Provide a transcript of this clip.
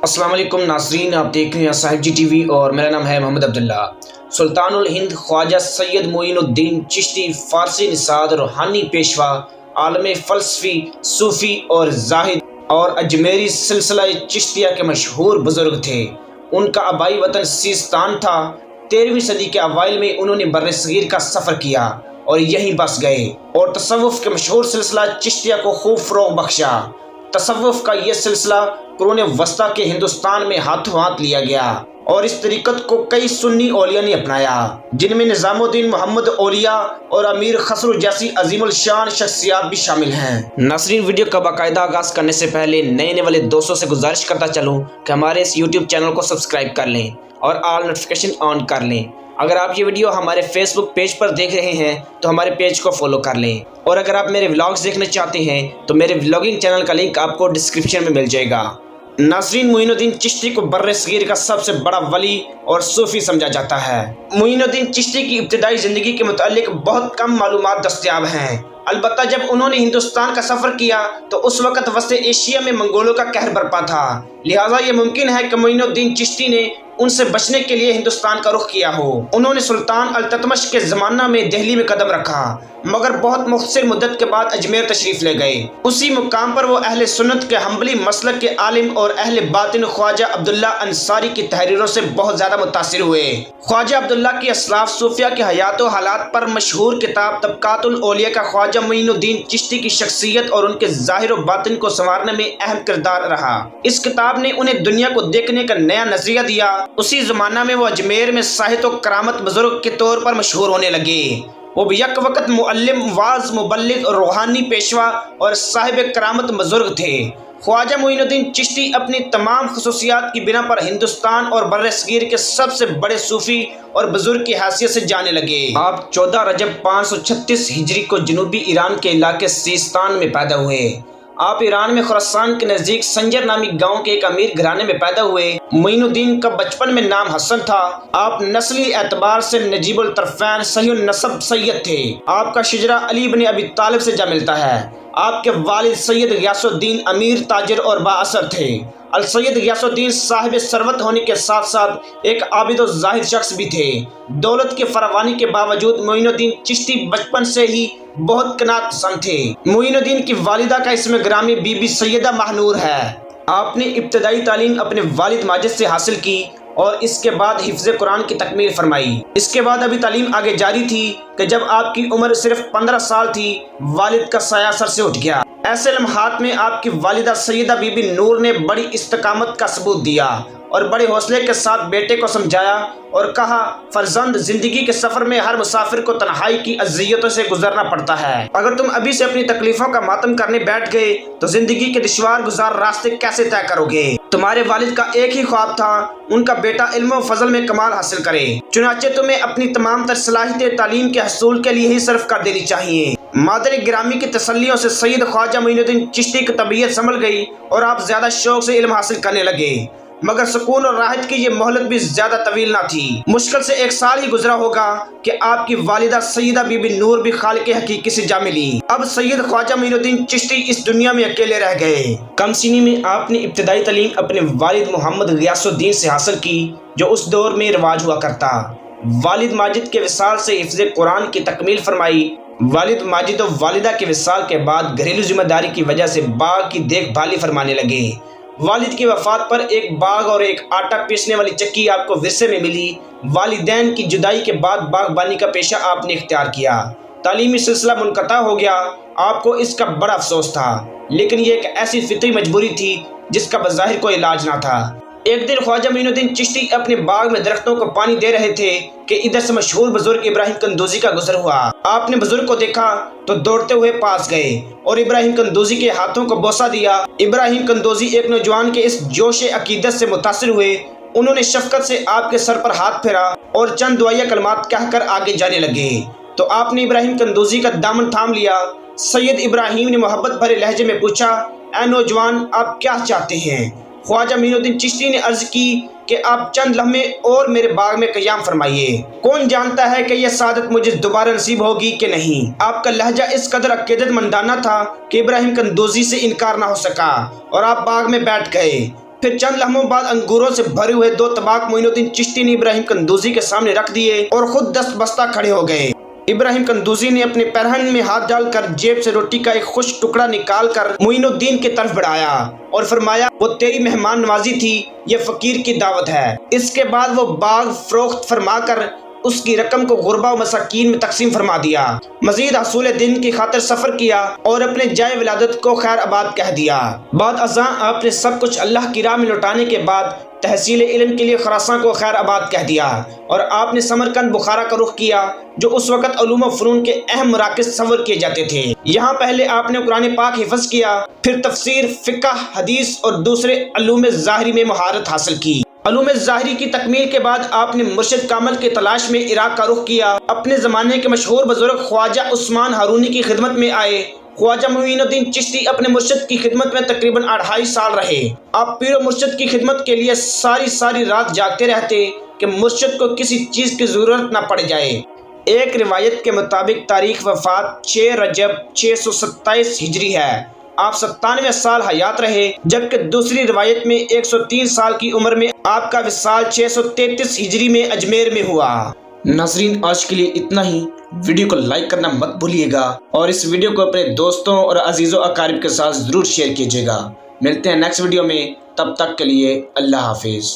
अस्सलाम वालेकुम नाज़रीन, आप देख रहे हैं साहिब जी टीवी और मेरा नाम है मोहम्मद अब्दुल्ला। सुल्तानुल हिंद ख्वाजा सैयद मोइनुद्दीन चिश्ती फ़ारसी निसाद रूहानी पेशवा, आलम फ़लसफ़ी, सूफ़ी और ज़ाहिद और अजमेरी सिलसिला चिश्तिया के मशहूर बुज़ुर्ग थे। उनका आबाई वतन सीस्तान था। 13वीं सदी के अवाइल में उन्होंने बर्र-ए-सग़ीर का सफ़र किया और यहीं बस गए और तसव्वुफ़ के मशहूर सिलसिला चिश्तिया को खूब फ़रोग़ बख्शा। तसव्वुफ़ का यह सिलसिला कुरून वस्ता के हिंदुस्तान में हाथों हाथ लिया गया और इस तरीक़त को कई सुन्नी औलिया ने अपनाया, जिनमें निज़ामुद्दीन मोहम्मद औलिया और अमीर खसरू जैसी अजीमुल शान शख्सियात भी शामिल हैं। नाज़रीन, वीडियो का बाकायदा आगाज़ करने से पहले नए वाले दोस्तों से गुजारिश करता चलूँ कि हमारे इस यूट्यूब चैनल को सब्सक्राइब कर लें और ऑल नोटिफिकेशन ऑन कर लें। अगर आप ये वीडियो हमारे फेसबुक पेज पर देख रहे हैं तो हमारे पेज को फॉलो कर लें, और अगर आप मेरे व्लॉग्स देखना चाहते हैं तो मेरे व्लॉगिंग चैनल का लिंक आपको डिस्क्रिप्शन में मिल जाएगा। नाज़रीन, मोइनुद्दीन चिश्ती को बर्र-ए-सग़ीर का सबसे बड़ा वली और सूफ़ी समझा जाता है। मोइनुद्दीन चिश्ती की इब्तिदाई ज़िंदगी के मुतालिक बहुत कम मालूमात दस्तयाब हैं। अलबत्ता जब उन्होंने हिंदुस्तान का सफ़र किया तो उस वक़्त वस्ते एशिया में मंगोलों का कहर बरपा था, लिहाजा ये मुमकिन है कि मोइनुद्दीन चिश्ती ने उनसे बचने के लिए हिंदुस्तान का रुख किया हो। उन्होंने सुल्तान अल-ततमश के ज़माना में दिल्ली में कदम रखा, मगर बहुत मुख्तसर मुद्दत के बाद अजमेर तशरीफ़ ले गए। उसी मुकाम पर वो अहले सुन्नत के हम्बली मसलक के आलिम और अहले बातिन ख्वाजा अब्दुल्ला अंसारी की तहरीरों से बहुत ज़्यादा मुतासिर हुए। ख्वाजा अब्दुल्ला की असलाफ सूफिया के हयात व हालात पर मशहूर किताब तबक़ातुल औलिया का ख्वाजा मोइनुद्दीन चिश्ती की शख्सियत और उनके ज़ाहिर व बातिन को संवारने में अहम किरदार रहा। इस किताब ने उन्हें दुनिया को देखने का नया नजरिया दिया। उसी ज़माना में वो अजमेर में साहिद व करामत बुजुर्ग के तौर पर मशहूर होने लगे। वो भी यक वक़्त मुअल्लिम, वाज, मुबल्लिग, रूहानी पेशवा और साहिब करामत बुजुर्ग थे। ख्वाजा मोइनुद्दीन चिश्ती अपनी तमाम खसूसियात की बिना पर हिंदुस्तान और बर्र-ए-सग़ीर के सबसे बड़े सूफ़ी और बुजुर्ग की हैसियत से जाने लगे। आप 14 रजब 536 हिजरी को जनूबी ईरान के इलाके सीस्तान में पैदा हुए। आप ईरान में खुरासान के नज़दीक संजर नामी गांव के एक अमीर घराने में पैदा हुए। मोइनुद्दीन का बचपन में नाम हसन था। आप नस्ली एतबार से नजीबुल तरफ़ैन सहीहुन नसब सैयद थे। आपका शिजरा अली इब्न अबी तालिब से जा मिलता है। आपके वालिद सैयद गियासुद्दीन अमीर, ताजिर और बाअसर थे। अल सैयद गियासुद्दीन साहिब सरवत होने के साथ साथ एक आबिद और ज़ाहिद शख्स भी थे। दौलत के फरावानी के बावजूद मोइनुद्दीन चिश्ती बचपन से ही बहुत कनात पसंद थे। मोइनुद्दीन की वालिदा का इसमें ग्रामी बीबी सैयदा महनूर है। आपने इब्तदाई तालीम अपने वालिद माजिद से हासिल की और इसके बाद हिफ्ज़ कुरान की तकमील फरमाई। इसके बाद अभी तालीम आगे जारी थी कि जब आपकी उम्र सिर्फ 15 साल थी, वालिद का साया सर से उठ गया। ऐसे लम्हात में आपकी वालिदा सैयदा बीबी नूर ने बड़ी इस्तकामत का सबूत दिया और बड़े हौसले के साथ बेटे को समझाया और कहा, फर्जंद, जिंदगी के सफर में हर मुसाफिर को तन्हाई की अज़ियतों से गुजरना पड़ता है। अगर तुम अभी से अपनी तकलीफों का मातम करने बैठ गए तो जिंदगी के दुश्वार गुजार रास्ते कैसे तय करोगे। तुम्हारे वालिद का एक ही ख्वाब था, उनका बेटा इल्म व फजल में कमाल हासिल करे। चुनाचे तुम्हें अपनी तमाम तर सलाहियत तालीम के हसूल के लिए ही सर्फ कर देनी चाहिए। मादर गिरामी की तसल्लियों से सैयद ख्वाजा मोइनुद्दीन चिश्ती की तबीयत संभल गई और आप ज्यादा शौक से इल्म हासिल करने लगे, मगर सुकून और राहत की ये मोहलत भी ज्यादा तवील ना थी। मुश्किल से 1 साल ही गुजरा होगा कि आपकी वालिदा सैयदा बीबी नूर भी खालिक हकीकी से जा मिली। अब सैयद ख्वाजा मोइनुद्दीन चिश्ती इस दुनिया में अकेले रह गए। कम सीनी में आपने इब्तिदाई तालीम अपने वालिद मोहम्मद गियासुद्दीन से हासिल की, जो उस दौर में रिवाज हुआ करता। वालिद माजिद के विसाल से हिफ्ज़ कुरान की तकमील फरमाई। वालिद माजिद और वालिदा के विसाल के बाद घरेलू जिम्मेदारी की वजह से बाग की देखभाली फरमाने लगे। वालिद की वफात पर एक बाग और एक आटा पीसने वाली चक्की आपको विरसे में मिली। वालिदैन की जुदाई के बाद बागबानी का पेशा आपने इख्तियार किया। तालीमी सिलसिला मुनक़ता हो गया। आपको इसका बड़ा अफसोस था, लेकिन ये एक ऐसी फितरी मजबूरी थी जिसका बज़ाहिर कोई इलाज ना था। एक दिन ख्वाजा मोइनुद्दीन चिश्ती अपने बाग में दरख्तों को पानी दे रहे थे कि इधर से मशहूर बुजुर्ग इब्राहिम कंदूजी का गुजर हुआ। आपने बुजुर्ग को देखा तो दौड़ते हुए पास गए और इब्राहिम कंदूजी के हाथों को बोसा दिया। इब्राहिम कंदूजी एक नौजवान के इस जोश अकीदत से मुतासिर हुए। उन्होंने शफकत से आपके सर पर हाथ फेरा और चंद दुआया कलमात कहकर आगे जाने लगे तो आपने इब्राहिम कंदूजी का दामन थाम लिया। सैयद इब्राहिम ने मोहब्बत भरे लहजे में पूछा, ऐ नौजवान, आप क्या चाहते हैं। ख्वाजा मोइनुद्दीन चिश्ती ने अर्ज की कि आप चंद लम्हे और मेरे बाग में क़याम फरमाइए। कौन जानता है कि यह सादत मुझे दोबारा नसीब होगी कि नहीं। आपका लहजा इस कदर अकीदतमंदाना था कि इब्राहिम कंदूजी से इनकार ना हो सका और आप बाग में बैठ गए। फिर चंद लम्हों बाद अंगूरों से भरे हुए 2 तबाक मोइनुद्दीन चिश्ती ने इब्राहिम कंदूजी के सामने रख दिए और खुद दस्त बस्ता खड़े हो गए। इब्राहिम कंदूजी ने अपने पैरहन में हाथ डालकर जेब से रोटी का एक खुश टुकड़ा निकालकर मोइनुद्दीन की तरफ बढ़ाया और फरमाया, वो तेरी मेहमान नवाजी थी, ये फकीर की दावत है। इसके बाद वो बाग फरोख्त फरमाकर उसकी रकम को गुरबा व मसाकीन में तकसीम फरमा दिया। मजीद हसूल दिन की खातिर सफर किया और अपने जाए विलादत को खैर आबाद कह दिया। बाद अज़ां आपने सब कुछ अल्लाह की राह में लौटाने के बाद तहसील इल्म के लिए खरासान को खैर आबाद कह दिया और आपने समरकंद बुखारा का रुख किया, जो उस वक़्त उलूम व फ़नून के अहम मराकिज़ तस्वर किए जाते थे। यहाँ पहले आपने कुरान पाक हिफ्ज़ किया, फिर तफसीर, फ़िक़्ह, हदीस और दूसरे उलूम ज़ाहिरी में महारत हासिल की। उलूम ज़ाहिरी की तकमील के बाद आपने मुर्शिद कामिल की तलाश में इराक़ का रुख किया। अपने ज़माने के मशहूर बुज़ुर्ग ख्वाजा उस्मान हारूनी की खिदमत में आए। ख्वाजा मोइनुद्दीन चिश्ती अपने मुर्शिद की खिदमत में तकरीबन 2.5 साल रहे। आप पीर मुर्शिद की खिदमत के लिए सारी रात जागते रहते कि मुर्शिद को किसी चीज़ की ज़रूरत न पड़ जाए। एक रिवायत के मुताबिक तारीख वफ़ात 6 रजब 627 हिजरी है। आप 97 साल हयात रहे, जबकि दूसरी रिवायत में 103 साल की उम्र में आपका विसाल 633 हिजरी में अजमेर में हुआ। नाज़रीन, आज के लिए इतना ही। वीडियो को लाइक करना मत भूलिएगा और इस वीडियो को अपने दोस्तों और अजीज़ों अकारिब के साथ ज़रूर शेयर कीजिएगा। मिलते हैं नेक्स्ट वीडियो में, तब तक के लिए अल्लाह हाफिज़।